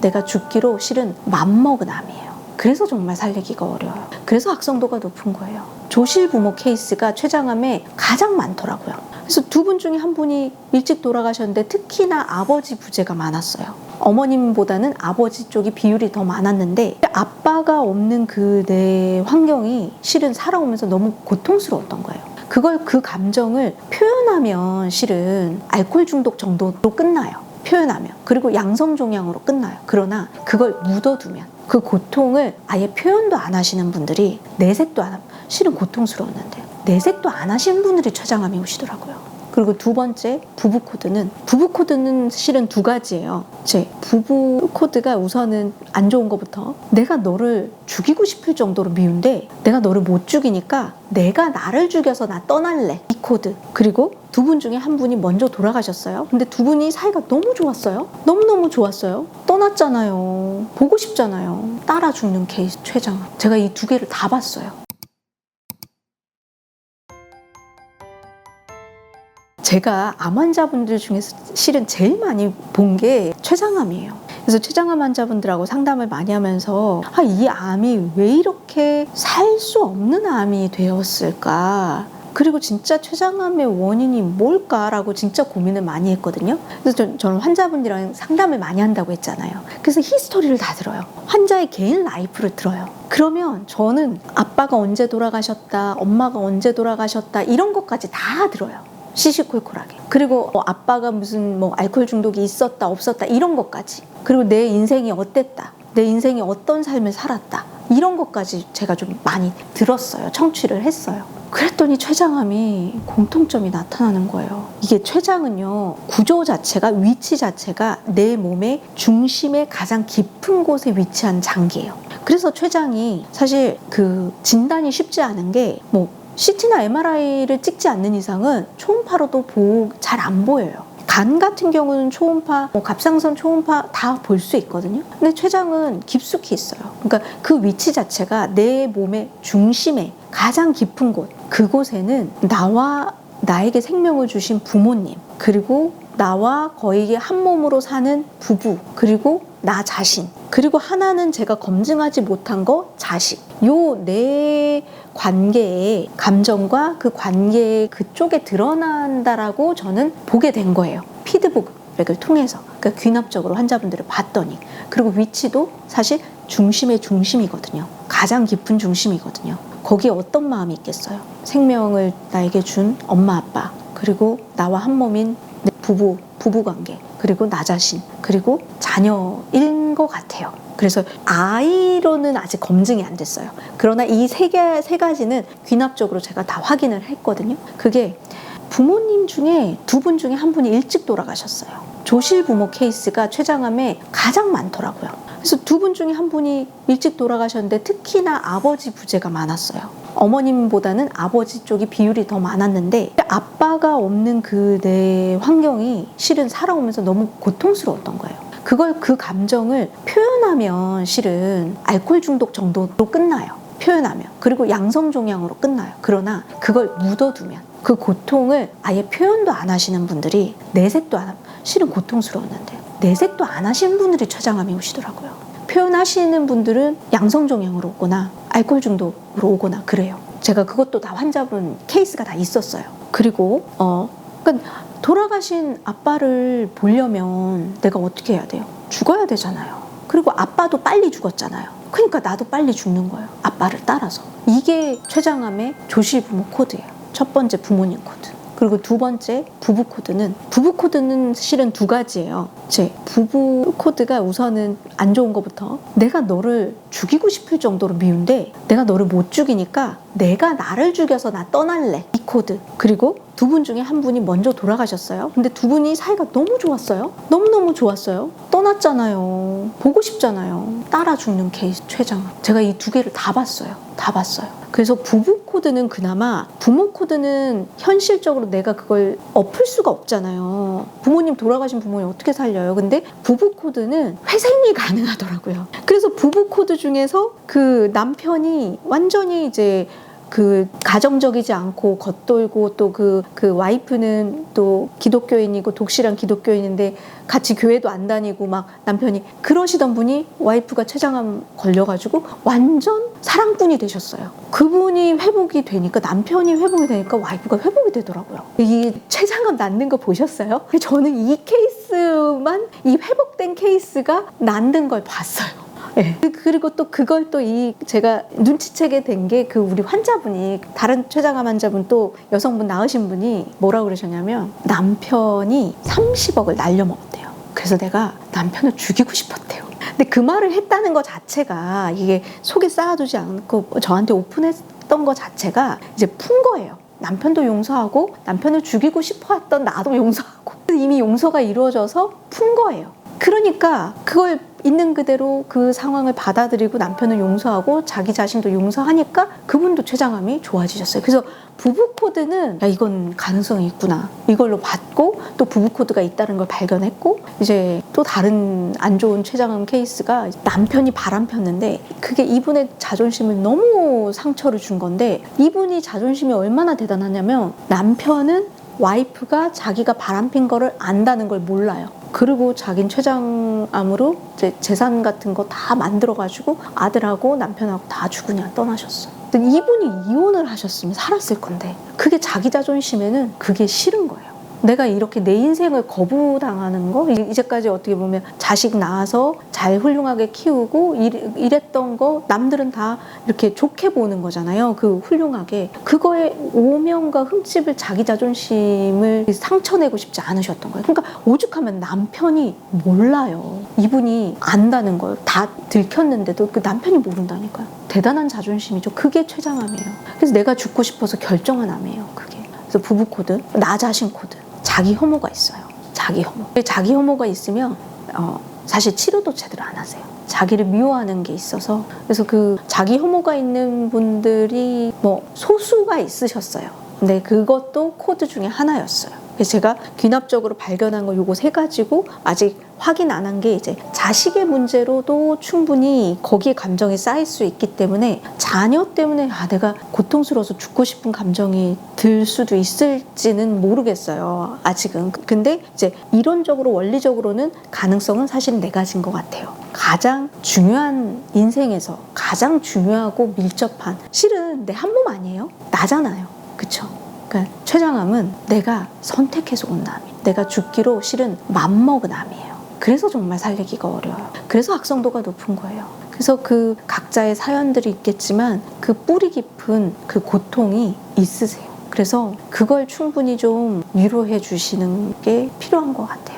내가 죽기로 실은 맘먹은 암이에요. 그래서 정말 살리기가 어려워요. 그래서 악성도가 높은 거예요. 조실 부모 케이스가 췌장암에 가장 많더라고요. 그래서 두 분 중에 한 분이 일찍 돌아가셨는데 특히나 아버지 부재가 많았어요. 어머님보다는 아버지 쪽이 비율이 더 많았는데 아빠가 없는 그 내 환경이 실은 살아오면서 너무 고통스러웠던 거예요. 그 감정을 표현하면 실은 알코올 중독 정도로 끝나요. 표현하면. 그리고 양성종양으로 끝나요. 그러나 그걸 묻어두면 그 고통을 아예 표현도 안 하시는 분들이 내색도 안 하면 실은 고통스러웠는데 내색도 안 하시는 분들이 췌장암이 오시더라고요. 그리고 두 번째 부부 코드는 실은 두 가지예요. 제 부부 코드가 우선은 안 좋은 것부터 내가 너를 죽이고 싶을 정도로 미운데 내가 너를 못 죽이니까 내가 나를 죽여서 나 떠날래. 이 코드. 그리고 두 분 중에 한 분이 먼저 돌아가셨어요. 근데 두 분이 사이가 너무 좋았어요. 너무너무 좋았어요. 떠났잖아요. 보고 싶잖아요. 따라 죽는 케이스 췌장암. 제가 이 두 개를 다 봤어요. 제가 암 환자분들 중에서 실은 제일 많이 본 게 췌장암이에요. 그래서 췌장암 환자분들하고 상담을 많이 하면서 이 암이 왜 이렇게 살 수 없는 암이 되었을까? 그리고 진짜 췌장암의 원인이 뭘까라고 진짜 고민을 많이 했거든요. 그래서 저는 환자분들이랑 상담을 많이 한다고 했잖아요. 그래서 히스토리를 다 들어요. 환자의 개인 라이프를 들어요. 그러면 저는 아빠가 언제 돌아가셨다, 엄마가 언제 돌아가셨다 이런 것까지 다 들어요. 시시콜콜하게. 그리고 아빠가 무슨 알코올 중독이 있었다 없었다 이런 것까지. 그리고 내 인생이 어땠다, 내 인생이 어떤 삶을 살았다 이런 것까지 제가 좀 많이 들었어요. 청취를 했어요. 그랬더니 췌장암이 공통점이 나타나는 거예요. 이게 췌장은요, 구조 자체가, 위치 자체가 내 몸의 중심의 가장 깊은 곳에 위치한 장기예요. 그래서 췌장이 사실 그 진단이 쉽지 않은 게 CT나 MRI를 찍지 않는 이상은 초음파로도 잘 안 보여요. 간 같은 경우는 초음파, 갑상선 초음파 다 볼 수 있거든요. 근데 췌장은 깊숙이 있어요. 그러니까 그 위치 자체가 내 몸의 중심에 가장 깊은 곳, 그곳에는 나와 나에게 생명을 주신 부모님, 그리고 나와 거의 한 몸으로 사는 부부, 그리고 나 자신, 그리고 하나는 제가 검증하지 못한 거 자식, 요 내 관계의 감정과 그 관계의 그쪽에 드러난다라고 저는 보게 된 거예요. 피드백을 통해서. 그러니까 귀납적으로 환자분들을 봤더니. 그리고 위치도 사실 중심의 중심이거든요. 가장 깊은 중심이거든요. 거기에 어떤 마음이 있겠어요? 생명을 나에게 준 엄마 아빠, 그리고 나와 한 몸인 내 부부관계, 그리고 나 자신, 그리고 자녀인 것 같아요. 그래서 아이로는 아직 검증이 안 됐어요. 그러나 이 세 가지는 귀납적으로 제가 다 확인을 했거든요. 그게 부모님 중에 두 분 중에 한 분이 일찍 돌아가셨어요. 조실 부모 케이스가 췌장암에 가장 많더라고요. 그래서 두 분 중에 한 분이 일찍 돌아가셨는데 특히나 아버지 부재가 많았어요. 어머님보다는 아버지 쪽이 비율이 더 많았는데 아빠가 없는 그 내 환경이 실은 살아오면서 너무 고통스러웠던 거예요. 그 감정을 표현하면 실은 알코올 중독 정도로 끝나요. 표현하면. 그리고 양성종양으로 끝나요. 그러나 그걸 묻어두면 그 고통을 아예 표현도 안 하시는 분들이 내색도 안 하면 실은 고통스러웠는데 내색도 안 하시는 분들이 췌장암이 오시더라고요. 표현하시는 분들은 양성종양으로 오거나 알코올 중독으로 오거나 그래요. 제가 그것도 다 환자분 케이스가 다 있었어요. 그리고 그러니까 돌아가신 아빠를 보려면 내가 어떻게 해야 돼요? 죽어야 되잖아요. 그리고 아빠도 빨리 죽었잖아요. 그러니까 나도 빨리 죽는 거예요. 아빠를 따라서. 이게 췌장암의 조실 부모 코드예요. 첫 번째 부모님 코드. 그리고 두 번째 부부 코드는 실은 두 가지예요. 제 부부 코드가 우선은 안 좋은 것부터 내가 너를 죽이고 싶을 정도로 미운데 내가 너를 못 죽이니까 내가 나를 죽여서 나 떠날래. 이 코드. 그리고 두 분 중에 한 분이 먼저 돌아가셨어요. 근데 두 분이 사이가 너무 좋았어요. 너무너무 좋았어요. 떠났잖아요. 보고 싶잖아요. 따라 죽는 케이스 췌장암. 제가 이 두 개를 다 봤어요. 그래서 부부 코드는 그나마, 부모 코드는 현실적으로 내가 그걸 엎을 수가 없잖아요. 부모님 돌아가신 부모님 어떻게 살려요? 근데 부부 코드는 회생이 가능하더라고요. 그래서 부부 코드 중에서 그 남편이 완전히 이제 그 가정적이지 않고 겉돌고 또 그 와이프는 또 기독교인이고 독실한 기독교인인데 같이 교회도 안 다니고 막 남편이 그러시던 분이 와이프가 췌장암 걸려가지고 완전 사랑꾼이 되셨어요. 그분이 회복이 되니까 남편이 회복이 되니까 와이프가 회복이 되더라고요. 이 췌장암 낫는 거 보셨어요? 저는 이 케이스만 이 회복된 케이스가 낫는 걸 봤어요. 네. 그리고 또 그걸 또 제가 눈치채게 된 게 그 우리 환자분이 다른 췌장암 환자분 또 여성분 낳으신 분이 뭐라고 그러셨냐면 남편이 30억을 날려먹었대요. 그래서 내가 남편을 죽이고 싶었대요. 근데 그 말을 했다는 것 자체가 이게 속에 쌓아두지 않고 저한테 오픈했던 것 자체가 이제 푼 거예요. 남편도 용서하고 남편을 죽이고 싶어 했던 나도 용서하고 이미 용서가 이루어져서 푼 거예요. 그러니까 그걸 있는 그대로 그 상황을 받아들이고 남편을 용서하고 자기 자신도 용서하니까 그분도 췌장암이 좋아지셨어요. 그래서 부부 코드는 야, 이건 가능성이 있구나. 이걸로 받고 또 부부 코드가 있다는 걸 발견했고 이제 또 다른 안 좋은 췌장암 케이스가 남편이 바람 폈는데 그게 이분의 자존심을 너무 상처를 준 건데 이분이 자존심이 얼마나 대단하냐면 남편은 와이프가 자기가 바람핀 거를 안다는 걸 몰라요. 그리고 자긴 췌장암으로 이제 재산 같은 거 다 만들어가지고 아들하고 남편하고 다 죽으냐 떠나셨어. 이분이 이혼을 하셨으면 살았을 건데 그게 자기 자존심에는 그게 싫은 거예요. 내가 이렇게 내 인생을 거부당하는 거 이제까지 어떻게 보면 자식 낳아서 잘 훌륭하게 키우고 이랬던 거 남들은 다 이렇게 좋게 보는 거잖아요. 그 훌륭하게 그거에 오명과 흠집을 자기 자존심을 상처내고 싶지 않으셨던 거예요. 그러니까 오죽하면 남편이 몰라요. 이분이 안다는 걸 다 들켰는데도 그 남편이 모른다니까요. 대단한 자존심이죠. 그게 췌장암이에요. 그래서 내가 죽고 싶어서 결정한 암이에요. 그게. 그래서 부부 코드, 나 자신 코드. 자기 혐오가 있어요. 자기 혐오. 자기 혐오가 있으면 사실 치료도 제대로 안 하세요. 자기를 미워하는 게 있어서 그래서 그 자기 혐오가 있는 분들이 뭐 소수가 있으셨어요. 근데 그것도 코드 중에 하나였어요. 그래서 제가 귀납적으로 발견한 거 요거 3가지고 아직 확인 안 한 게 이제 자식의 문제로도 충분히 거기에 감정이 쌓일 수 있기 때문에 자녀 때문에 내가 고통스러워서 죽고 싶은 감정이 들 수도 있을지는 모르겠어요. 아직은. 근데 이제 이론적으로 원리적으로는 가능성은 사실 4가지인 것 같아요. 가장 중요한 인생에서 가장 중요하고 밀접한 실은 내 한 몸 아니에요? 나잖아요. 그쵸? 그러니까 췌장암은 내가 선택해서 온 암이에요. 내가 죽기로 실은 맘먹은 암이에요. 그래서 정말 살리기가 어려워요. 그래서 악성도가 높은 거예요. 그래서 그 각자의 사연들이 있겠지만 그 뿌리 깊은 그 고통이 있으세요. 그래서 그걸 충분히 좀 위로해 주시는 게 필요한 것 같아요.